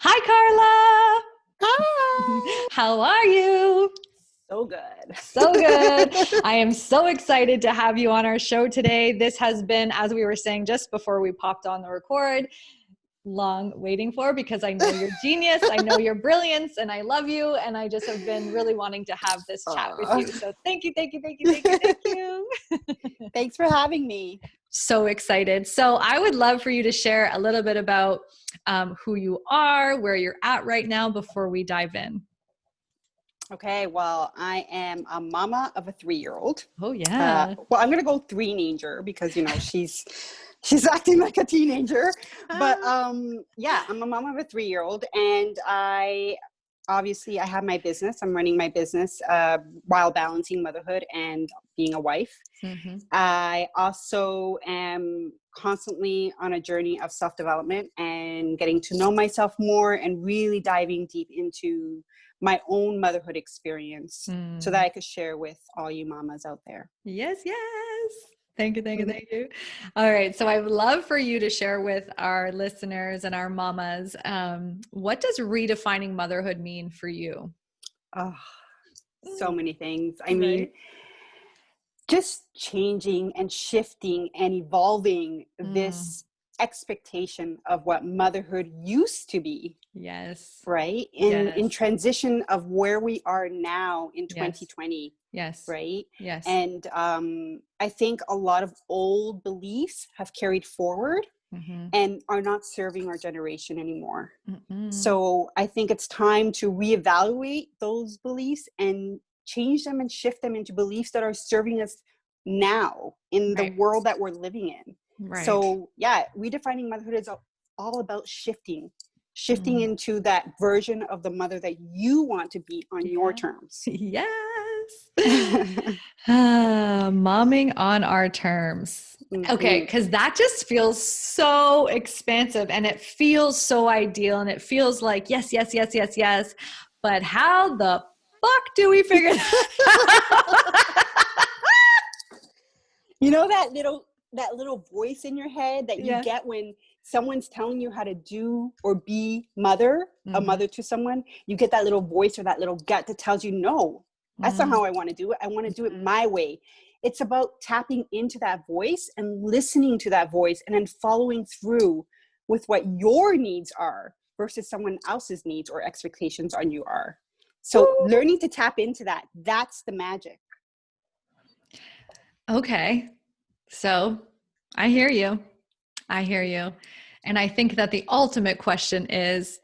Hi, Karla. Hi. How are you? So good. So good. I am so excited to have you on our show today. This has been, as we were saying just before we popped on the record, long waiting for, because I know you're genius, I know your brilliance, and I love you. And I just have been really wanting to have this chat with you. So thank you, thank you, thank you, thank you, thank you. Thanks for having me. So excited. So I would love for you to share a little bit about who you are, where you're at right now before we dive in. Okay, well, I am a mama of a 3-year-old. Oh yeah. Well, I'm gonna go three-nager because she's acting like a teenager. But yeah, I'm a mama of a 3-year-old, and I have my business. I'm running my business while balancing motherhood and being a wife. Mm-hmm. I also am constantly on a journey of self-development and getting to know myself more and really diving deep into my own motherhood experience so that I could share with all you mamas out there. Yes, yes. Thank you, thank you, thank you. All right. So I would love for you to share with our listeners and our mamas, what does redefining motherhood mean for you? Oh, so many things. I Right. mean, just changing and shifting and evolving this expectation of what motherhood used to be. Yes. Right. Yes. In transition of where we are now in 2020. Yes. Right. Yes. And I think a lot of old beliefs have carried forward and are not serving our generation anymore. So I think it's time to reevaluate those beliefs and change them and shift them into beliefs that are serving us now in the world that we're living in. Right. So yeah, redefining motherhood is all about shifting into that version of the mother that you want to be on your terms. Yes. Momming on our terms. Okay, because that just feels so expansive and it feels so ideal and it feels like yes, yes, yes, yes, yes. But how the fuck do we figure that out? You know that little voice in your head that you get when someone's telling you how to do or be a mother to someone? You get that little voice or that little gut that tells you, no, that's not how I want to do it. I want to do it my way. It's about tapping into that voice and listening to that voice and then following through with what your needs are versus someone else's needs or expectations on you are. So learning to tap into that's the magic. Okay. So I hear you. And I think that the ultimate question is,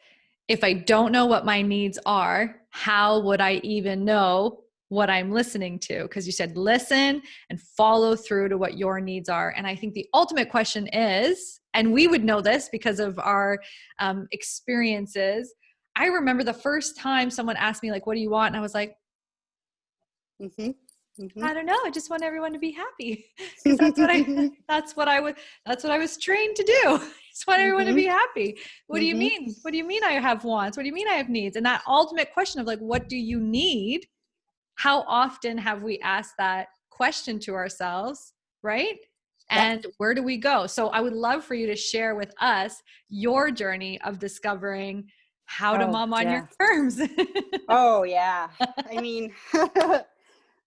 if I don't know what my needs are, how would I even know what I'm listening to? Because you said listen and follow through to what your needs are. And I think the ultimate question is, and we would know this because of our experiences. I remember the first time someone asked me, like, what do you want? And I was like, I don't know. I just want everyone to be happy because that's what I was trained to do. I just want everyone to be happy. What do you mean? What do you mean I have wants? What do you mean I have needs? And that ultimate question of like, what do you need? How often have we asked that question to ourselves? Right. And where do we go? So I would love for you to share with us your journey of discovering how to mom on your terms. Oh yeah. I mean,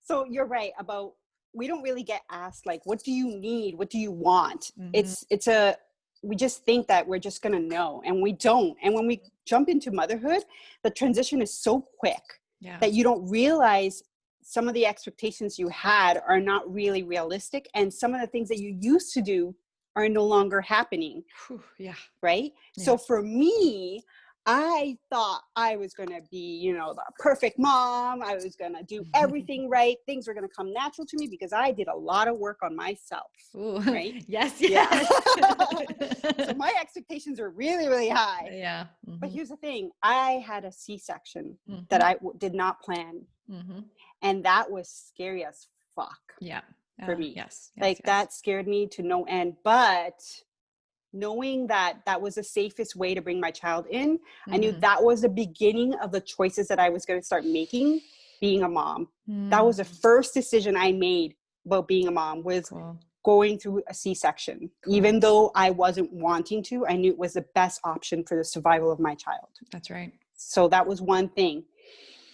so you're right about, we don't really get asked like, what do you need? What do you want? We just think that we're just going to know, and we don't. And when we jump into motherhood, the transition is so quick that you don't realize some of the expectations you had are not really realistic. And some of the things that you used to do are no longer happening. Right. Yeah. So for me, I thought I was going to be, the perfect mom. I was going to do everything right. Things were going to come natural to me because I did a lot of work on myself. Ooh. Right? Yes. Yeah. So my expectations were really, really high. Yeah. But here's the thing. I had a C-section that I did not plan. And that was scary as fuck for me. That scared me to no end. But knowing that was the safest way to bring my child in, I knew that was the beginning of the choices that I was going to start making being a mom. That was the first decision I made about being a mom, was going through a C-section. Even though I wasn't wanting to, I knew it was the best option for the survival of my child. That's right. So that was one thing.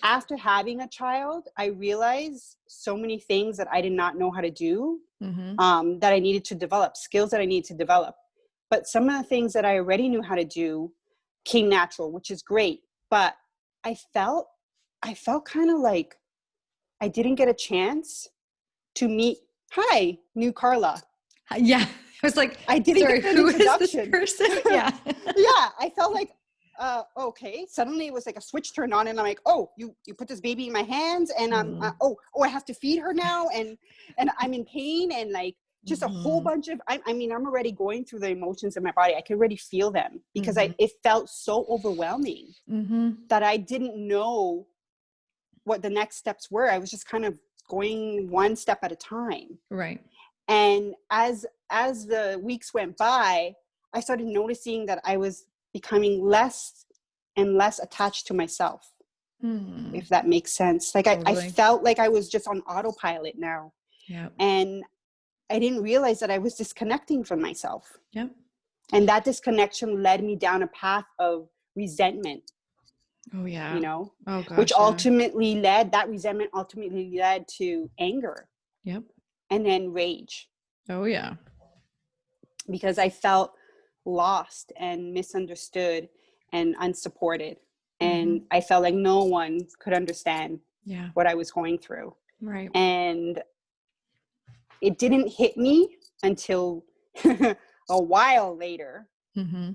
After having a child, I realized so many things that I did not know how to do, that I needed to develop, skills that I needed to develop. But some of the things that I already knew how to do came natural, which is great. But I felt kind of like I didn't get a chance to meet, hi, new Karla. Yeah. I was like, I didn't sorry, get an who is introduction. this person? Yeah. Yeah. I felt like, okay. Suddenly it was like a switch turned on and I'm like, oh, you put this baby in my hands and I have to feed her now. And I'm in pain and like just a whole bunch of, I mean, I'm already going through the emotions in my body. I could already feel them because it felt so overwhelming that I didn't know what the next steps were. I was just kind of going one step at a time. Right. And as the weeks went by, I started noticing that I was becoming less and less attached to myself, if that makes sense. Like I felt like I was just on autopilot now. Yeah. And I didn't realize that I was disconnecting from myself. Yep. And that disconnection led me down a path of resentment. Oh yeah. You know, oh gosh, which ultimately that resentment ultimately led to anger. Yep. And then rage. Oh yeah. Because I felt lost and misunderstood and unsupported. And I felt like no one could understand what I was going through. Right. And it didn't hit me until a while later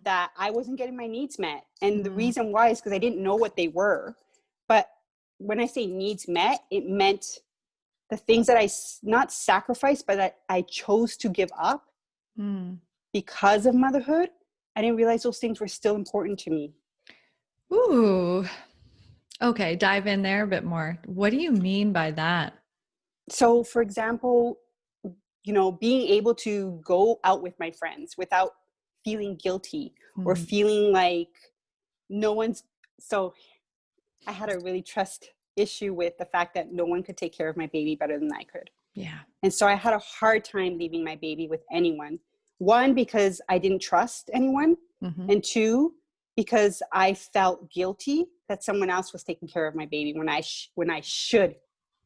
that I wasn't getting my needs met. And the reason why is because I didn't know what they were. But when I say needs met, it meant the things that I not sacrificed, but that I chose to give up because of motherhood. I didn't realize those things were still important to me. Ooh. Okay. Dive in there a bit more. What do you mean by that? So, for example, you know, being able to go out with my friends without feeling guilty or feeling like no one's. So I had a really trust issue with the fact that no one could take care of my baby better than I could. Yeah. And so I had a hard time leaving my baby with anyone. One, because I didn't trust anyone. And two, because I felt guilty that someone else was taking care of my baby when I should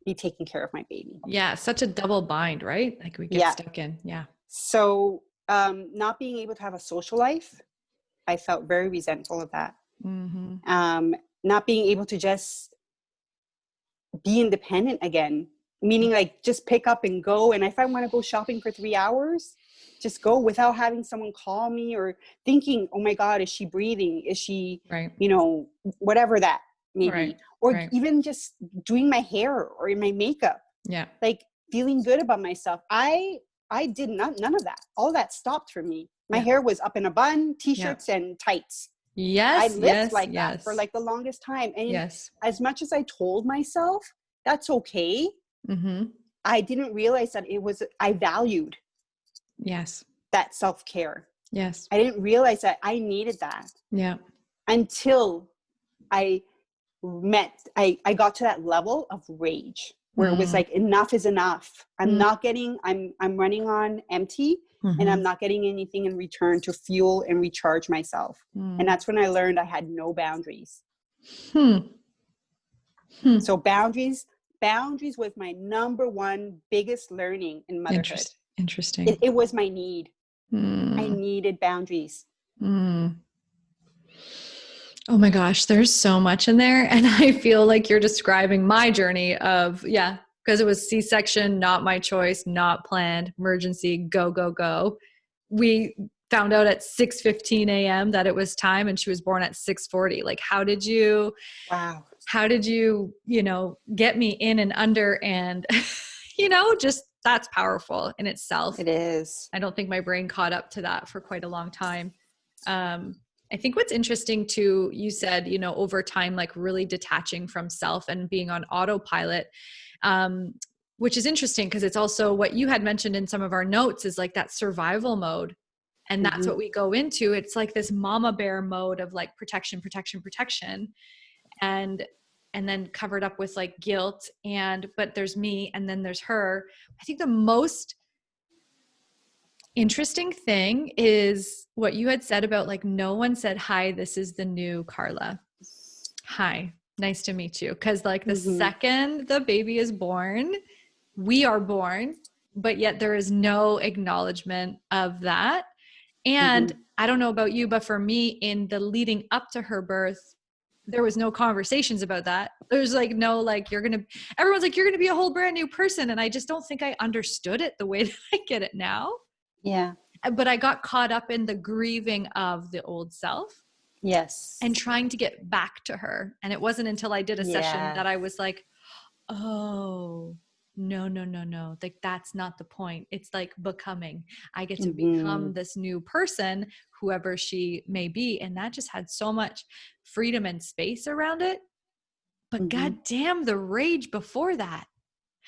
be taking care of my baby. Yeah. Such a double bind, right? Like we get stuck in. Yeah. So not being able to have a social life, I felt very resentful of that. Not being able to just be independent again, meaning like just pick up and go. And if I want to go shopping for 3 hours, just go without having someone call me or thinking, oh my God, is she breathing? Is she, you know, whatever that may be. Or even just doing my hair or my makeup. Yeah. Like feeling good about myself. I did none of that. All that stopped for me. My hair was up in a bun, t-shirts and tights. Yes. I lived like that for like the longest time. And as much as I told myself that's okay, I didn't realize that I valued that self-care. Yes. I didn't realize that I needed that. Yeah. Until I got to that level of rage where it was like, enough is enough. I'm running on empty and I'm not getting anything in return to fuel and recharge myself. And that's when I learned I had no boundaries. So boundaries was my number one biggest learning in motherhood. Interesting. It was my need. I needed boundaries. Oh my gosh, there's so much in there. And I feel like you're describing my journey of, because it was C-section, not my choice, not planned, emergency, go, go, go. We found out at 6:15 a.m. that it was time and she was born at 6:40. Like, how did you, get me in and under and, just that's powerful in itself. It is. I don't think my brain caught up to that for quite a long time. I think what's interesting too, you said, over time, like really detaching from self and being on autopilot, which is interesting because it's also what you had mentioned in some of our notes is like that survival mode. And that's what we go into. It's like this mama bear mode of like protection, protection, protection. And then covered up with like guilt but there's me and then there's her. I think the most interesting thing is what you had said about like, no one said, hi, this is the new Karla. Hi, nice to meet you. Cause like the second the baby is born, we are born, but yet there is no acknowledgement of that. And I don't know about you, but for me, in the leading up to her birth, there was no conversations about that. There's like no, like, everyone's like, you're going to be a whole brand new person. And I just don't think I understood it the way that I get it now. Yeah. But I got caught up in the grieving of the old self. Yes. And trying to get back to her. And it wasn't until I did a session that I was like, oh, no. Like, that's not the point. It's like becoming. I get to become this new person, whoever she may be. And that just had so much freedom and space around it. But goddamn, the rage before that.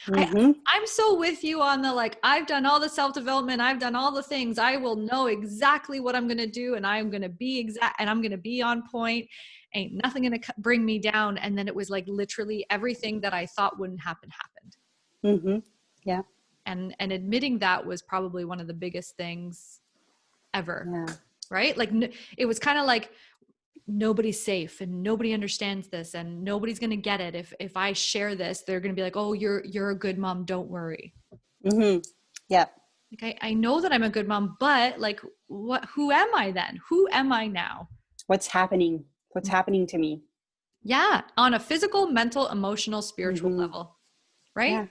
I'm so with you on the, like, I've done all the self-development. I've done all the things. I will know exactly what I'm going to do. And I'm going to be exact, and I'm going to be on point. Ain't nothing going to bring me down. And then it was like literally everything that I thought wouldn't happen happened. Yeah. And admitting that was probably one of the biggest things ever. Yeah. Right? Like, it was kind of like, nobody's safe and nobody understands this and nobody's going to get it. If I share this, they're going to be like, oh, you're a good mom. Don't worry. Yeah. Like, I know that I'm a good mom, but like, who am I then? Who am I now? What's happening? What's happening to me? Yeah. On a physical, mental, emotional, spiritual level. Right.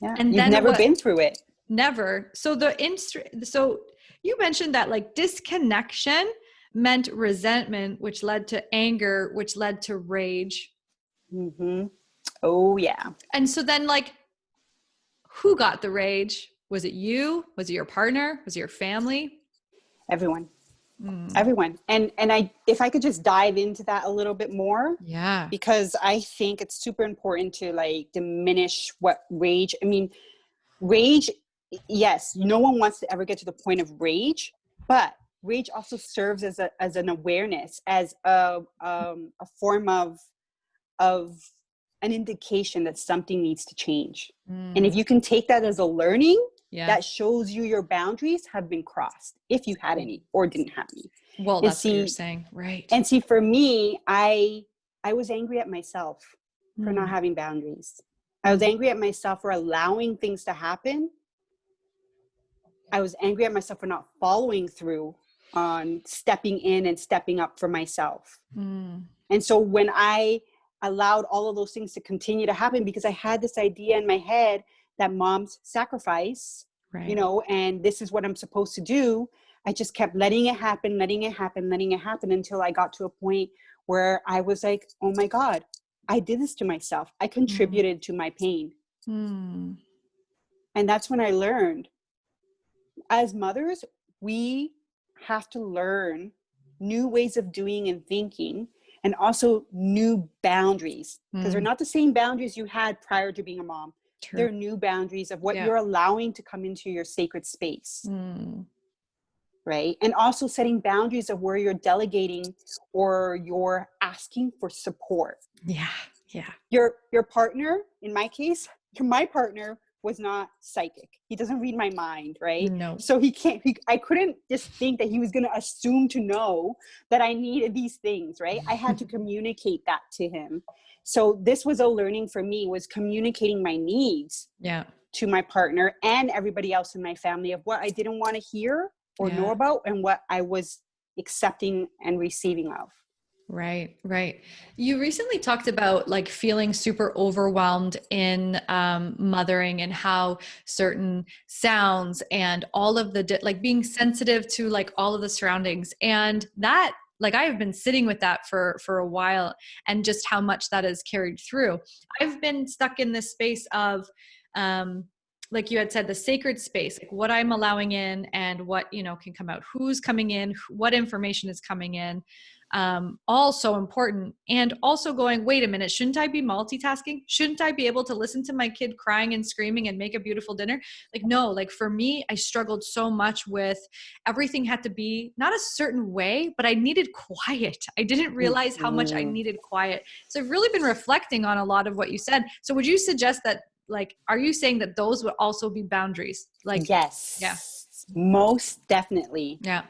Yeah. And you've never been through it. Never. So so you mentioned that like disconnection meant resentment, which led to anger, which led to rage. Oh yeah. And so then, like, who got the rage? Was it you? Was it your partner? Was it your family? Everyone. Everyone. And if I could just dive into that a little bit more. Yeah. Because I think it's super important to like diminish what rage. I mean, rage, yes, no one wants to ever get to the point of rage, but rage also serves as an awareness, as a form of an indication that something needs to change. And if you can take that as a learning, that shows you your boundaries have been crossed, if you had any or didn't have any. Well, that's what you're saying. Right. And see, for me, I was angry at myself for not having boundaries. I was angry at myself for allowing things to happen. I was angry at myself for not following through on stepping in and stepping up for myself. And so when I allowed all of those things to continue to happen, because I had this idea in my head that moms sacrifice, you know, and this is what I'm supposed to do. I just kept letting it happen until I got to a point where I was like, oh my God, I did this to myself. I contributed to my pain. And that's when I learned, as mothers, we have to learn new ways of doing and thinking, and also new boundaries, because they're not the same boundaries you had prior to being a mom. True. They're new boundaries of what you're allowing to come into your sacred space. Right. And also setting boundaries of where you're delegating or you're asking for support. Yeah. Your partner, in my case, my partner was not psychic. He doesn't read my mind, right? No. So I couldn't just think that he was going to assume to know that I needed these things, right? I had to communicate that to him. So this was a learning for me, was communicating my needs to my partner and everybody else in my family of what I didn't want to hear or know about and what I was accepting and receiving of. Right. You recently talked about like feeling super overwhelmed in mothering, and how certain sounds and all of the like being sensitive to like all of the surroundings, and that, like, I have been sitting with that for a while, and just how much that has carried through. I've been stuck in this space of like you had said, the sacred space, like what I'm allowing in and what, you know, can come out, who's coming in, what information is coming in. All so important. And also going, wait a minute, shouldn't I be multitasking? Shouldn't I be able to listen to my kid crying and screaming and make a beautiful dinner? Like, no, like for me, I struggled so much with everything had to be not a certain way, but I needed quiet. I didn't realize how much I needed quiet. So I've really been reflecting on a lot of what you said. So would you suggest that, like, are you saying that those would also be boundaries? Like, yes. Yeah. most definitely. Yeah.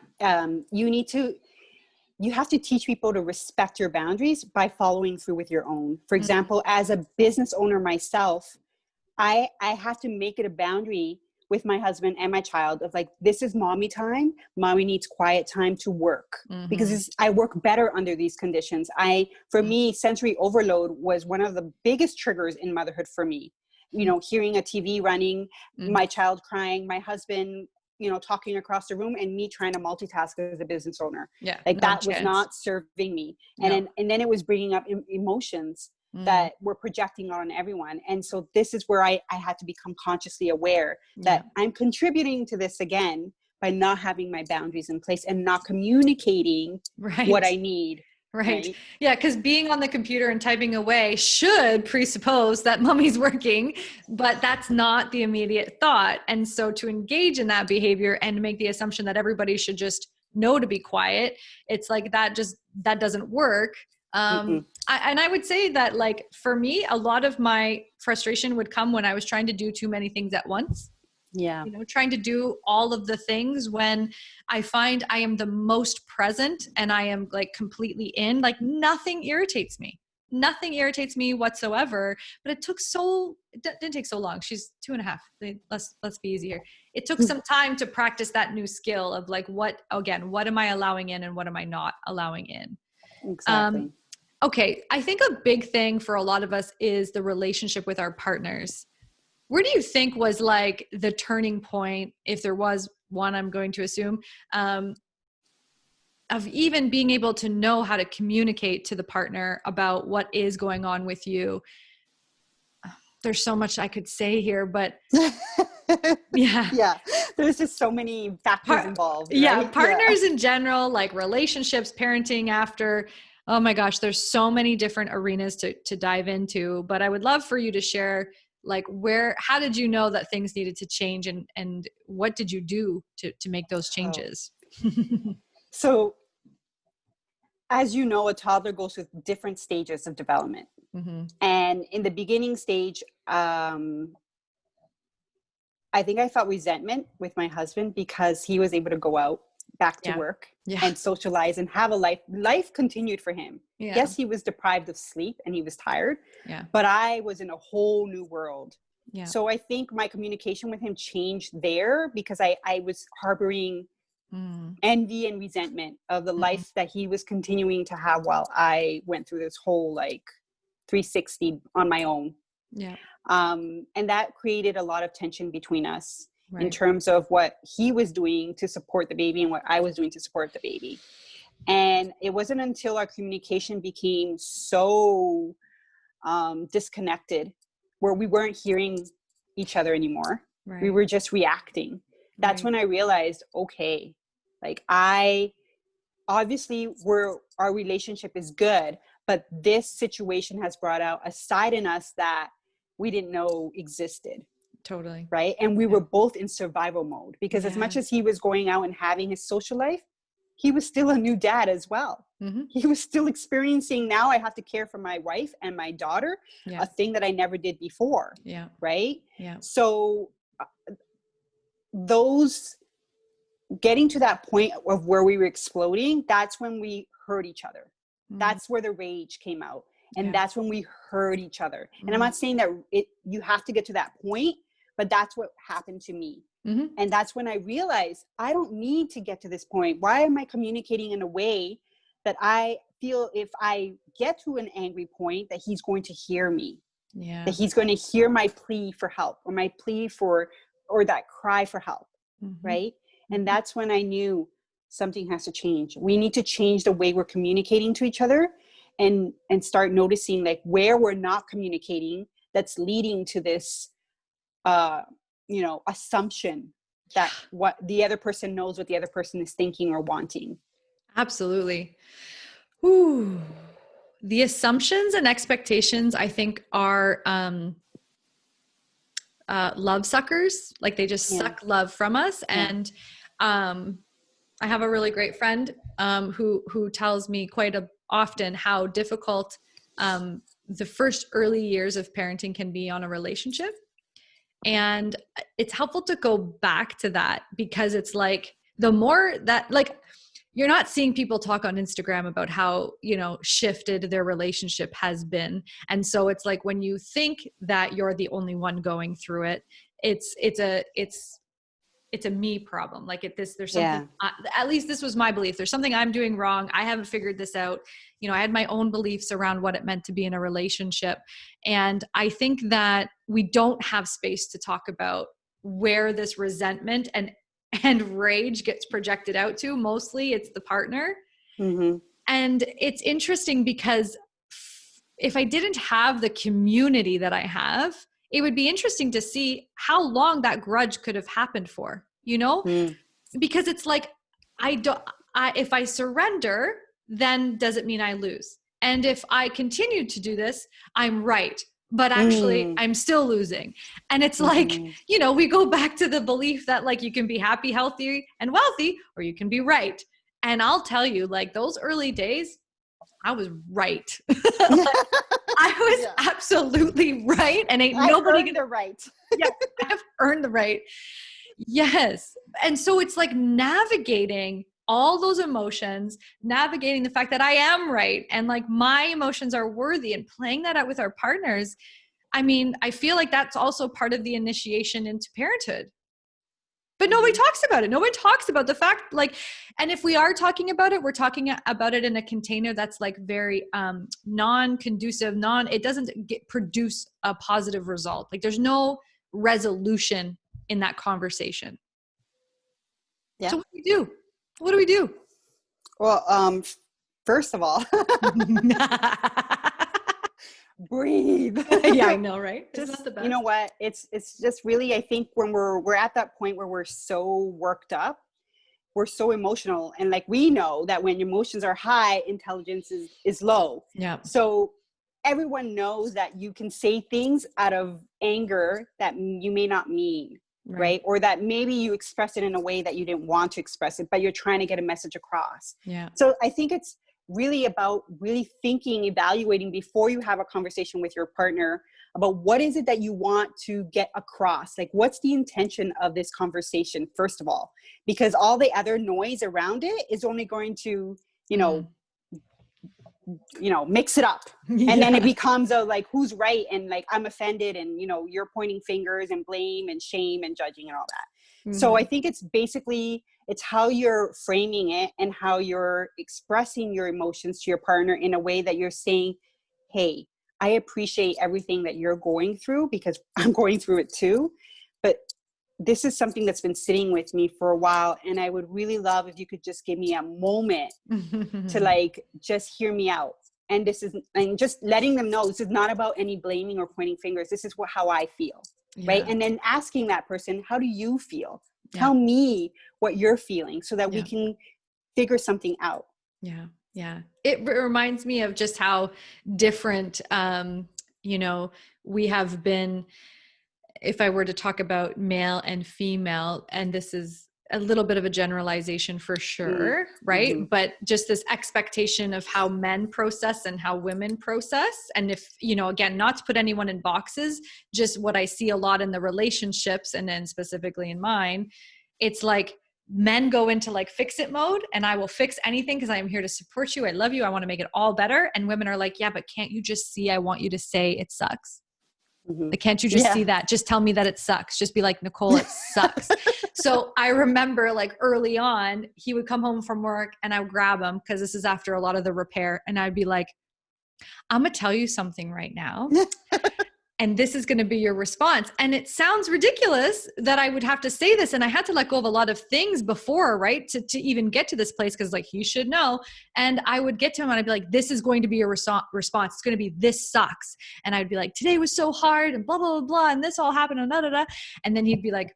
You have to teach people to respect your boundaries by following through with your own. For example, as a business owner myself, I have to make it a boundary with my husband and my child of like, this is mommy time. Mommy needs quiet time to work because I work better under these conditions. For me, sensory overload was one of the biggest triggers in motherhood for me. You know, hearing a TV running, my child crying, my husband, you know, talking across the room, and me trying to multitask as a business owner. Yeah. Like that was not serving me. And then it was bringing up emotions that we're projecting on everyone. And so this is where I had to become consciously aware that I'm contributing to this again by not having my boundaries in place and not communicating what I need. Right. Yeah. Because being on the computer and typing away should presuppose that mommy's working, but that's not the immediate thought. And so to engage in that behavior and make the assumption that everybody should just know to be quiet, it's like that doesn't work. I would say that, like, for me, a lot of my frustration would come when I was trying to do too many things at once. Yeah. You know, trying to do all of the things when I find I am the most present and I am like completely in, like nothing irritates me whatsoever. But it didn't take so long. She's 2.5. Let's be easy here. It took some time to practice that new skill of like, what am I allowing in and what am I not allowing in? Exactly. Okay. I think a big thing for a lot of us is the relationship with our partners. Where do you think was like the turning point, if there was one, I'm going to assume, of even being able to know how to communicate to the partner about what is going on with you? There's so much I could say here, but yeah, there's just so many factors involved. Right? Partners in general, like relationships, parenting after. Oh my gosh, there's so many different arenas to dive into, but I would love for you to share, like, how did you know that things needed to change, and what did you do to make those changes? So as you know, a toddler goes through different stages of development. And in the beginning stage, I think I felt resentment with my husband because he was able to go out back to work and socialize and have a life. Life continued for him. Yes, he was deprived of sleep and he was tired, but I was in a whole new world. So I think my communication with him changed there because I was harboring envy and resentment of the life that he was continuing to have while I went through this whole like 360 on my own. And that created a lot of tension between us in terms of what he was doing to support the baby and what I was doing to support the baby. And it wasn't until our communication became so disconnected, where we weren't hearing each other anymore. We were just reacting. That's when I realized, okay, like obviously our relationship is good, but this situation has brought out a side in us that we didn't know existed. Totally. Right. And we were both in survival mode because as much as he was going out and having his social life, he was still a new dad as well. He was still experiencing, now I have to care for my wife and my daughter, a thing that I never did before. Right. So those getting to that point of where we were exploding, that's when we hurt each other. That's where the rage came out. And that's when we hurt each other. And I'm not saying that you have to get to that point, but that's what happened to me. And that's when I realized I don't need to get to this point. Why am I communicating in a way that I feel if I get to an angry point that he's going to hear me, that he's going to hear my plea for help or my plea or that cry for help. Right. And that's when I knew something has to change. We need to change the way we're communicating to each other and start noticing like where we're not communicating that's leading to this, assumption that what the other person knows what the other person is thinking or wanting. Absolutely. Ooh. The assumptions and expectations, I think, are love suckers. Like they just suck love from us. And I have a really great friend who tells me quite often how difficult the first early years of parenting can be on a relationship. And it's helpful to go back to that, because it's like, the more that, like, you're not seeing people talk on Instagram about how, shifted their relationship has been. And so it's like, when you think that you're the only one going through it, it's a me problem. Like, there's something, at least this was my belief. There's something I'm doing wrong. I haven't figured this out. I had my own beliefs around what it meant to be in a relationship. And I think that we don't have space to talk about where this resentment and rage gets projected out to. Mostly it's the partner. Mm-hmm. And it's interesting, because if I didn't have the community that I have, it would be interesting to see how long that grudge could have happened for, because it's like, if I surrender, then does it mean I lose? And if I continue to do this, I'm right, but actually I'm still losing. And it's like, we go back to the belief that, like, you can be happy, healthy, and wealthy, or you can be right. And I'll tell you, like, those early days, I was right. I was absolutely right. And nobody gonna right. Yeah, I have earned the right. Yes. And so it's like navigating all those emotions, navigating the fact that I am right, and like my emotions are worthy, and playing that out with our partners. I mean, I feel like that's also part of the initiation into parenthood. But nobody talks about it. Nobody talks about the fact, like, and if we are talking about it, we're talking about it in a container that's like very non-conducive, it doesn't produce a positive result. Like, there's no resolution in that conversation. Yeah. So what do we do? What do we do? Well, first of all, breathe. Yeah, I know, right? Just, you know what? It's just really, I think when we're at that point where we're so worked up, we're so emotional, and like, we know that when emotions are high, intelligence is low. Yeah. So everyone knows that you can say things out of anger that you may not mean, right? Or that maybe you express it in a way that you didn't want to express it, but you're trying to get a message across. Yeah. So I think it's really about really thinking, evaluating before you have a conversation with your partner about what is it that you want to get across. Like, what's the intention of this conversation, first of all, because all the other noise around it is only going to, mix it up. Yeah. And then it becomes like, who's right? And like, I'm offended, and, you're pointing fingers and blame and shame and judging and all that. Mm-hmm. So I think it's basically, it's how you're framing it and how you're expressing your emotions to your partner in a way that you're saying, hey, I appreciate everything that you're going through, because I'm going through it too. But this is something that's been sitting with me for a while. And I would really love if you could just give me a moment to like, just hear me out. And and just letting them know this is not about any blaming or pointing fingers. This is how I feel. Yeah. Right. And then asking that person, how do you feel? Yeah. Tell me what you're feeling so that we can figure something out. Yeah. Yeah. It reminds me of just how different, we have been. If I were to talk about male and female, and this is a little bit of a generalization for sure, right? Mm-hmm. But just this expectation of how men process and how women process. And if, again, not to put anyone in boxes, just what I see a lot in the relationships, and then specifically in mine, it's like men go into like fix it mode, and I will fix anything because I am here to support you. I love you. I want to make it all better. And women are like, yeah, but can't you just see, I want you to say it sucks. Mm-hmm. Like, can't you just see that? Just tell me that it sucks. Just be like, Nicole, it sucks. So I remember like early on, he would come home from work and I would grab him, because this is after a lot of the repair. And I'd be like, I'm going to tell you something right now. And this is going to be your response. And it sounds ridiculous that I would have to say this. And I had to let go of a lot of things before, right? To even get to this place. Cause like, he should know. And I would get to him and I'd be like, this is going to be your response. It's going to be, this sucks. And I'd be like, today was so hard and blah, blah, blah, blah. And this all happened and da, da, da. And then he'd be like,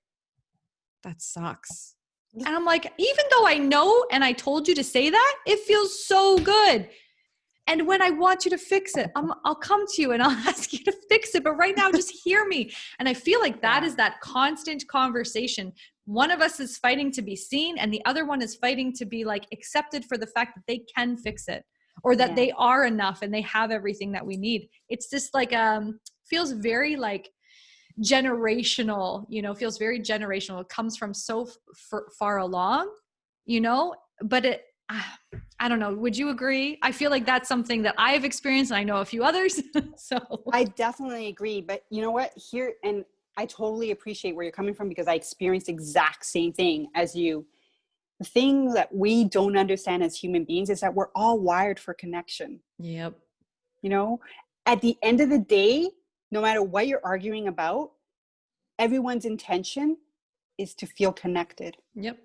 that sucks. And I'm like, even though I know, and I told you to say that, it feels so good. And when I want you to fix it, I'll come to you and I'll ask you to fix it. But right now, just hear me. And I feel like that is that constant conversation. One of us is fighting to be seen, and the other one is fighting to be like accepted for the fact that they can fix it, or that they are enough and they have everything that we need. It's just like, feels very like generational, feels very generational. It comes from so far along, but I don't know. Would you agree? I feel like that's something that I've experienced, and I know a few others. So I definitely agree. But you know what? And I totally appreciate where you're coming from, because I experienced the exact same thing as you. The thing that we don't understand as human beings is that we're all wired for connection. Yep. At the end of the day, no matter what you're arguing about, everyone's intention is to feel connected. Yep.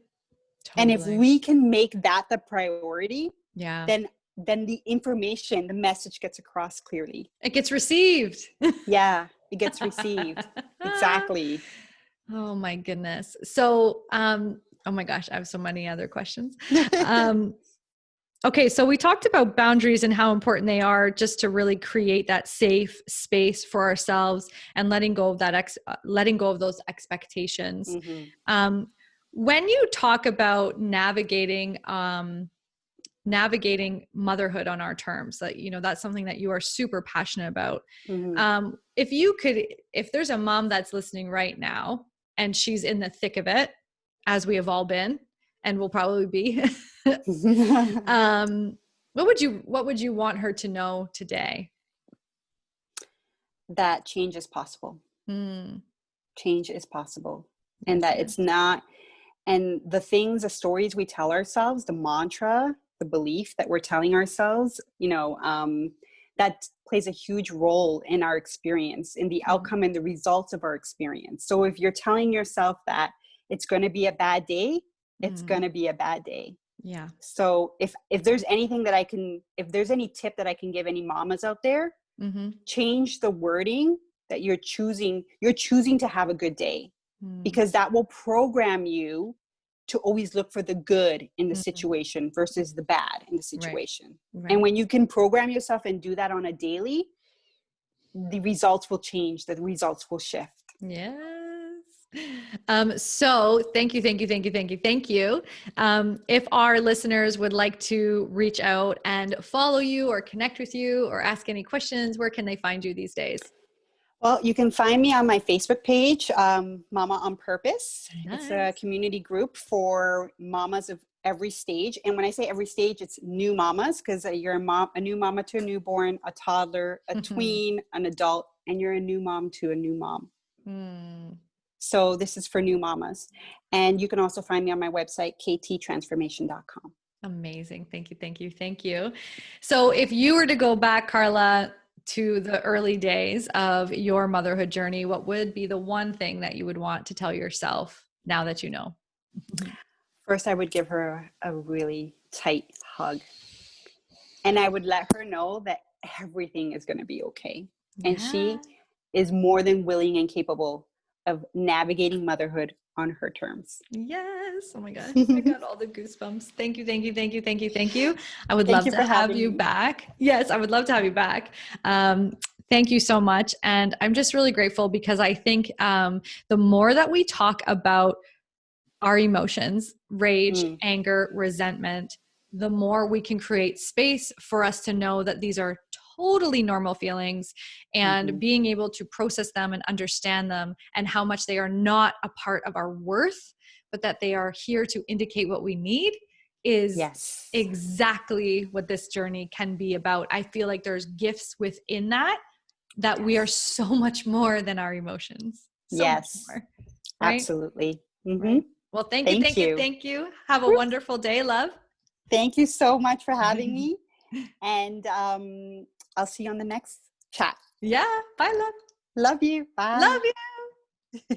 Totally. And if we can make that the priority, yeah, then the information, the message gets across clearly. It gets received. Yeah, it gets received. Exactly. Oh my goodness. So, oh my gosh, I have so many other questions. Okay, so we talked about boundaries and how important they are just to really create that safe space for ourselves and letting go of that, letting go of those expectations. Mm-hmm. When you talk about navigating motherhood on our terms, that that's something that you are super passionate about. Mm-hmm. If there's a mom that's listening right now and she's in the thick of it, as we have all been and will probably be, what would you want her to know today? That change is possible. Change is possible. And that it's not, and the stories we tell ourselves, the mantra, the belief that we're telling ourselves, that plays a huge role in our experience, in the outcome and the results of our experience. So if you're telling yourself that it's going to be a bad day, it's going to be a bad day. Yeah. So if there's anything that if there's any tip that I can give any mamas out there, change the wording that you're choosing to have a good day, because that will program you to always look for the good in the situation versus the bad in the situation. Right. And when you can program yourself and do that on a daily, the results will change, the results will shift. Yes. So thank you. If our listeners would like to reach out and follow you or connect with you or ask any questions, where can they find you these days? Well, you can find me on my Facebook page, Mama on Purpose. Nice. It's a community group for mamas of every stage. And when I say every stage, it's new mamas, because you're a new mama to a newborn, a toddler, a tween, an adult, and you're a new mom to a new mom. So this is for new mamas. And you can also find me on my website, kttransformation.com. Amazing. Thank you. So if you were to go back, Karla, to the early days of your motherhood journey, what would be the one thing that you would want to tell yourself now that you know? First, I would give her a really tight hug. And I would let her know that everything is going to be okay. Yeah. And she is more than willing and capable of navigating motherhood on her terms. Yes. Oh my gosh. I got all the goosebumps. Thank you. I would love to have you back. Yes, I would love to have you back. Thank you so much. And I'm just really grateful, because I think the more that we talk about our emotions, rage, anger, resentment, the more we can create space for us to know that these are totally normal feelings, and being able to process them and understand them, and how much they are not a part of our worth, but that they are here to indicate what we need, is exactly what this journey can be about. I feel like there's gifts within that we are so much more than our emotions. So much more, right? Absolutely. Right. Well, thank you. Have a wonderful day, love. Thank you so much for having me. And I'll see you on the next chat. Yeah. Bye, love. Love you. Bye. Love you.